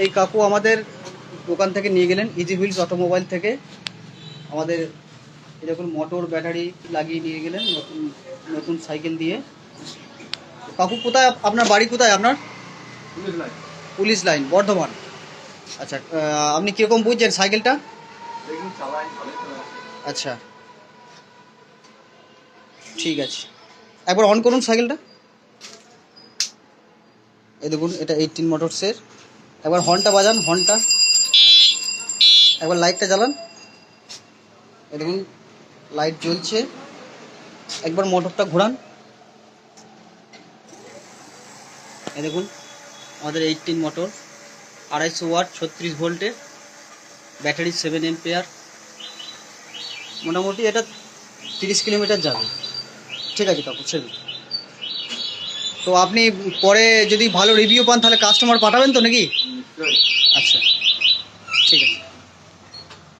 এই কাকু আমাদের দোকান থেকে নিয়ে গেলেন ইজি হুইলস অটোমোবাইল থেকে। আমাদের এরকম মোটর ব্যাটারি লাগিয়ে নিয়ে গেলেন নতুন নতুন সাইকেল দিয়ে। কাকু কোথায়, আপনার বাড়ি কোথায়? আপনার পুলিশ লাইন, বর্ধমান। আচ্ছা, আপনি কীরকম বুঝছেন সাইকেলটা? আচ্ছা, ঠিক আছে, একবার অন করুন সাইকেলটা। এই দেখুন, এটা 18 মোটরসের। একবার হর্নটা বাজান, হর্নটা। একবার লাইটটা জ্বালান। এই দেখুন লাইট জ্বলছে। একবার মোটরটা ঘোরান। এই দেখুন আমাদের 18 মোটর, 250 ওয়াট, 36 ভোল্টের ব্যাটারি, 7 এম্পিয়ার। মোটামুটি এটা 30 কিলোমিটার যাবে। ঠিক আছে কাকু, ছেড়ে। তো আপনি পরে যদি ভালো রিভিউ পান তাহলে কাস্টমার পাঠাবেন তো নাকি? আচ্ছা।